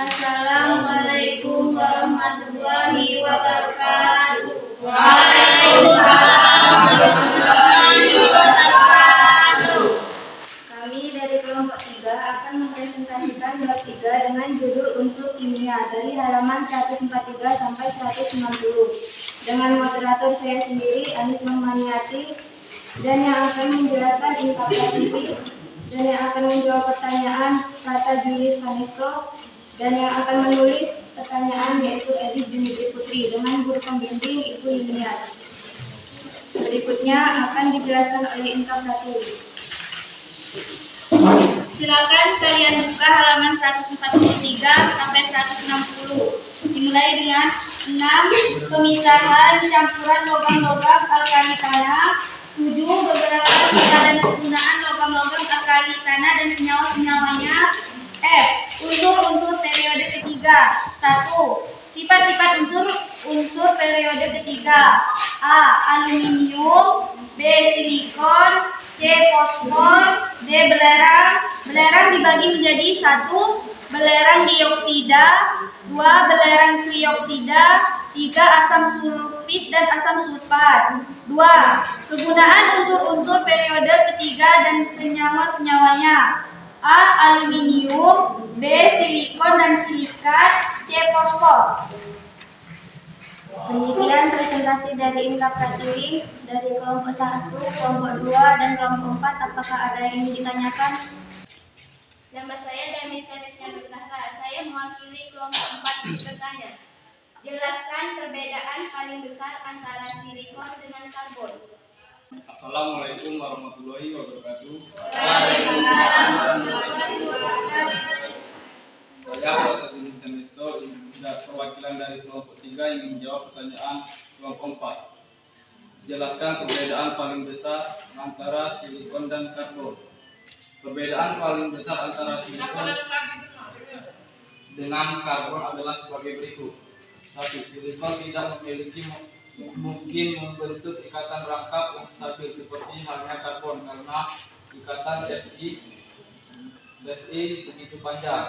Assalamualaikum warahmatullahi wabarakatuh. Waalaikumsalam warahmatullahi wabarakatuh. Kami dari kelompok 3 akan mempresentasikan bab 3 dengan judul unsur kimia dari halaman 143 sampai 160 dengan moderator saya sendiri, Anis Mahmaniati, dan yang akan menjelaskan Inka Pratiwi, dan yang akan menjawab pertanyaan Prata Julius Kanesto, dan yang akan menulis pertanyaan yaitu Edis Junitri Putri dengan guru pembimbing Ibu Yunia. Berikutnya akan dijelaskan oleh Inka Pratiwi. Silakan kalian buka halaman 143 sampai 160. Dimulai dengan 6. Pemisahan campuran logam-logam alkali tanah. 7. Beberapa sifat dan kegunaan logam-logam alkali tanah dan senyawa-senyawanya. F. Unsur-unsur periode ketiga. 1. Sifat-sifat unsur periode ketiga. A. Aluminium. B. Silikon. C. Fosfor. D. Belerang. Belerang dibagi menjadi 1. Belerang dioksida. 2. Belerang trioksida. 3. Asam sulfit dan asam sulfat. 2. Kegunaan unsur-unsur periode ketiga dan senyawa-senyawanya. A. Aluminium. B. Silikon dan silikat. C. Fosfor. Demikian presentasi dari Inka Pratiwi dari kelompok 1, kelompok 2, dan kelompok 4. Apakah ada yang ingin ditanyakan? Nama saya Damita Risya Nurtahra. Saya mewakili kelompok 4 bertanya. Jelaskan perbedaan paling besar antara silikon dengan karbon. Assalamualaikum warahmatullahi wabarakatuh. Waalaikumsalam warahmatullahi wabarakatuh. Saya Prata Julius Kanesto, perwakilan dari kelompok 3 ingin menjawab pertanyaan kelompok 4. Jelaskan perbedaan paling besar antara silikon dan karbon. Perbedaan paling besar antara silikon dengan karbon adalah sebagai berikut. 1. Silikon tidak memiliki mungkin membentuk ikatan rangkap yang stabil seperti halnya karbon karena ikatan Si begitu panjang.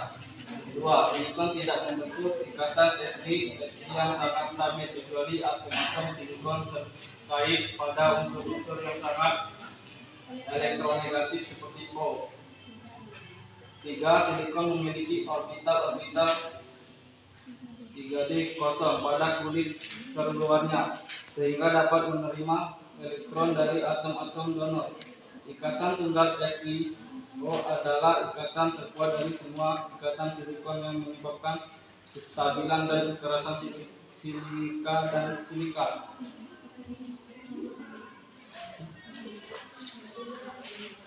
2. Silikon tidak membentuk ikatan Si yang sangat stabil kecuali atom-atom silikon terkait pada unsur-unsur yang sangat elektronegatif seperti O. 3. Silikon memiliki orbital 3D kosong pada kulit terluarnya sehingga dapat menerima elektron dari atom-atom donor. Ikatan tunggal SiO adalah ikatan terkuat dari semua ikatan silikon yang menyebabkan kestabilan dan kekerasan silika dan silikat.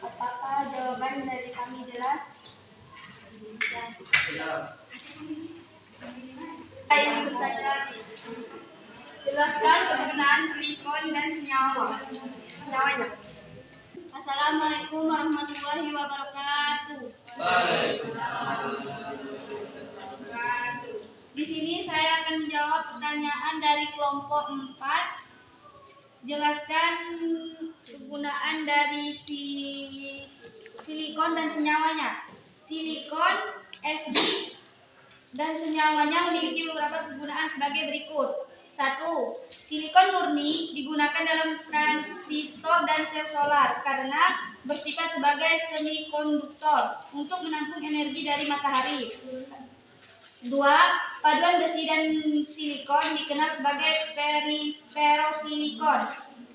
Apakah jawaban dari kami jelas? Jelas. Saya ingin bertanya lagi. Jelaskan kegunaan silikon dan senyawanya. Assalamualaikum warahmatullahi wabarakatuh. Di sini saya akan menjawab pertanyaan dari kelompok 4. Jelaskan kegunaan dari silikon dan senyawanya. Silikon, Si, dan senyawanya memiliki beberapa kegunaan sebagai berikut. 1. Silikon murni digunakan dalam transistor dan sel solar karena bersifat sebagai semikonduktor untuk menampung energi dari matahari. 2. Paduan besi dan silikon dikenal sebagai ferosilikon.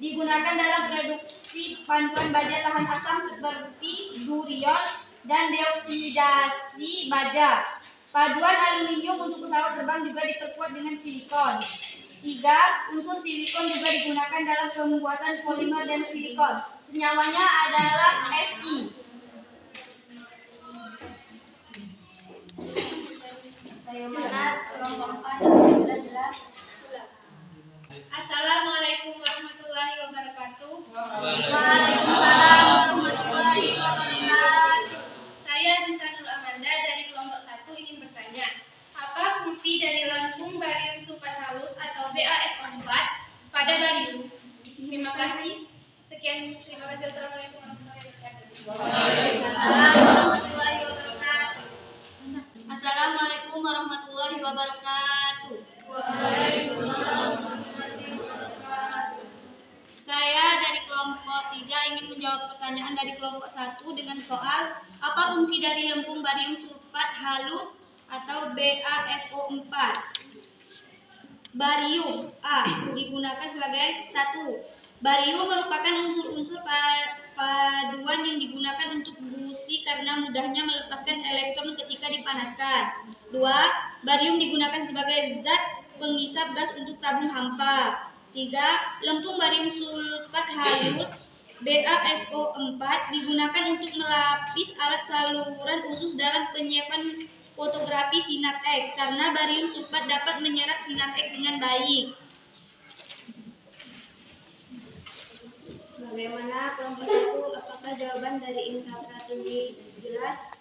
Digunakan dalam produksi panduan baja tahan asam seperti durion dan deoksidasi baja. Paduan aluminium untuk pesawat terbang juga diperkuat dengan silikon. 3. Unsur silikon juga digunakan dalam pembuatan polimer dan silikon. Senyawanya adalah Si. Bagaimana kelompok 4 sudah jelas? Assalamualaikum warahmatullahi wabarakatuh. Waalaikumsalam warahmatullahi wabarakatuh. Saya Zisanul Amanda dari kelompok 1 ingin bertanya, apa fungsi dari lambung barium sulfat halus atau BaSO4 pada barium? Terima kasih. Sekian, terima kasih. Assalamualaikum warahmatullahi wabarakatuh. Waalaikumsalam warahmatullahi wabarakatuh. Assalamualaikum warahmatullahi Apa fungsi dari lempung barium sulfat halus atau BaSO4? Barium A digunakan sebagai 1. Barium merupakan unsur-unsur paduan yang digunakan untuk busi karena mudahnya melepaskan elektron ketika dipanaskan. 2. Barium digunakan sebagai zat pengisap gas untuk tabung hampa. 3. Lempung barium sulfat halus BaSO4 digunakan untuk melapis alat saluran usus dalam penyiapan fotografi sinar X karena barium sulfat dapat menyerap sinar X dengan baik. Bagaimana kelompok 1? Apakah jawaban dari indikator ini jelas?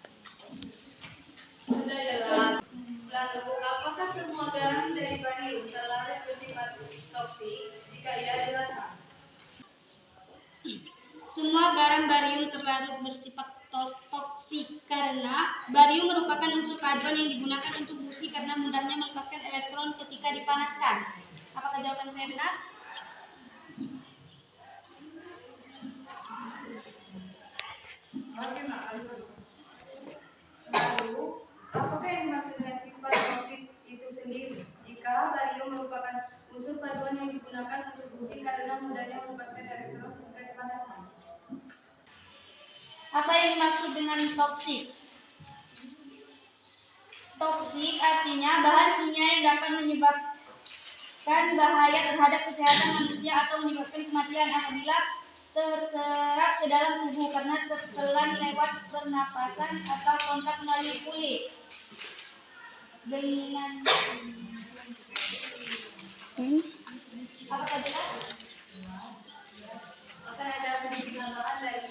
Sudah jelas. Lalu, apakah semua garam dari barium terlarut bersifat toksik? Jika iya, jelaskan. Semua garam barium terlarut bersifat toksik karena barium merupakan unsur paduan yang digunakan untuk busi karena mudahnya melepaskan elektron ketika dipanaskan. Apakah jawaban saya benar? Lalu, apakah yang dimaksud dengan sifat toksik itu sendiri? Jika barium merupakan unsur paduan yang digunakan untuk busi karena mudahnya melepaskan elektron ketika dipanaskan. Apa yang dimaksud dengan toksik? Toksik artinya bahan kimia yang dapat menyebabkan bahaya terhadap kesehatan manusia atau menyebabkan kematian apabila terserap ke dalam tubuh karena tertelan lewat pernapasan atau kontak melalui kulit. Dengan apakah jelas? Akan ada sedikit tambahan dari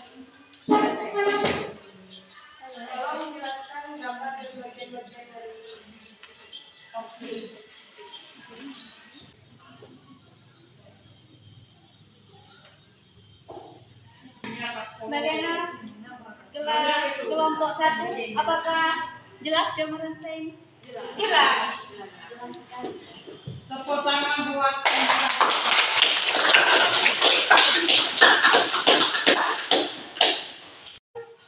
tolong menjelaskan gambar dan bagian-bagian dari toksis. Bagaimana kelompok 1? Apakah jelas gambaran saya ini? Jelas. Tepuk tangan buat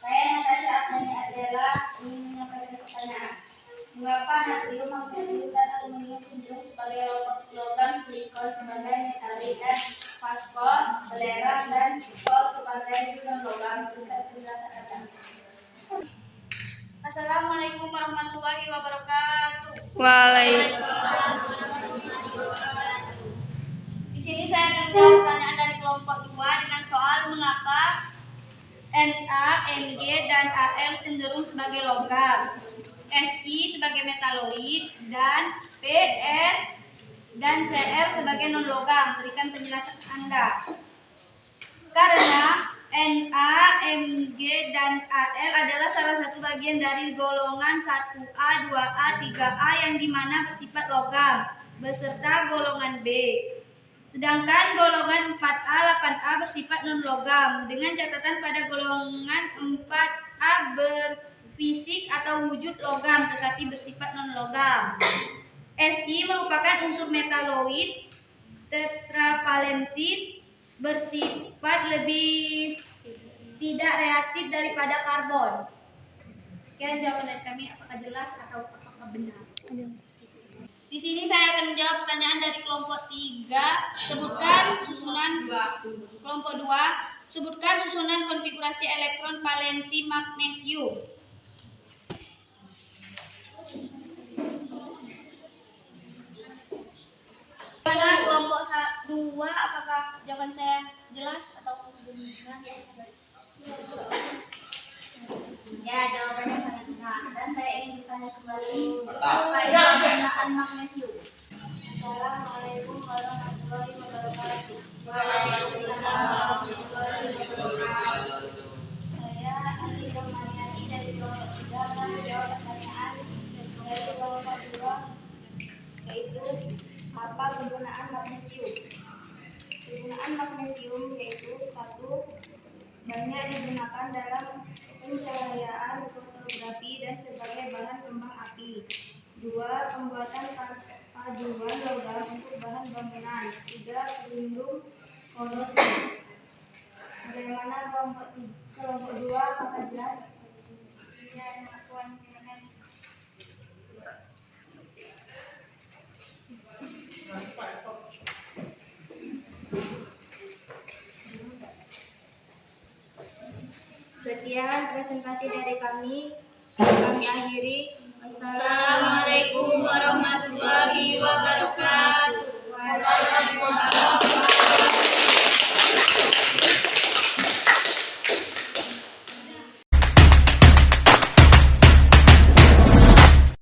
Saya Natasha Afnani Adela ingin menyampaikan pertanyaan. Mengapa natrium, magnesium, dan aluminium cenderung sebagai logam, silikon sebagai metalik, dan fosfor, belerang, dan nikkel sebagai non-logam? Berikan penjelasan Anda. Assalamualaikum warahmatullahi wabarakatuh. Waalaikumsalam. Di sini saya akan menjawab pertanyaan dari kelompok 2 dengan soal mengapa Na, Mg, dan Al cenderung sebagai logam, Si sebagai metaloid, dan Ps dan Cl sebagai non-logam. Berikan penjelasan Anda. Karena Na, Mg, dan Al adalah salah satu bagian dari golongan 1A, 2A, 3A yang dimana bersifat logam, beserta golongan B. Sedangkan golongan 4A, 8A bersifat non-logam, dengan catatan pada golongan 4A berfisik atau wujud logam tetapi bersifat non-logam. Si merupakan unsur metaloid tetravalensi bersifat lebih tidak reaktif daripada karbon. Sekian jawaban dari kami, apakah jelas atau apakah benar? Di sini saya akan menjawab pertanyaan dari kelompok 3. Sebutkan susunan kelompok 2. Sebutkan susunan konfigurasi elektron valensi magnesium. Pada kelompok 2, apakah jawaban saya jelas atau benar? Ya, jawabannya sangat benar. Dan saya ingin bertanya kembali, apa itu penggunaan magnesium? Assalamualaikum warahmatullahi wabarakatuh. Waalaikumsalam warahmatullahi wabarakatuh. Saya Andi Romaniani dari kelompok 3 akan menjawab pertanyaan dari kelompok 2, yaitu apa kegunaan magnesium? Kegunaan magnesium yaitu 1. Banyak digunakan dalam pencahayaan fotografi dan sebagai bahan kembang api. 2. Pembuatan paduan logam untuk bahan bangunan. 3. Pelindung korosi. Bagaimana kelompok 2? Apakah jelas? pengakuan. Terima kasih. Sekian presentasi dari kami. Kami akhiri. Assalamualaikum warahmatullahi wabarakatuh. Waalaikumsalam.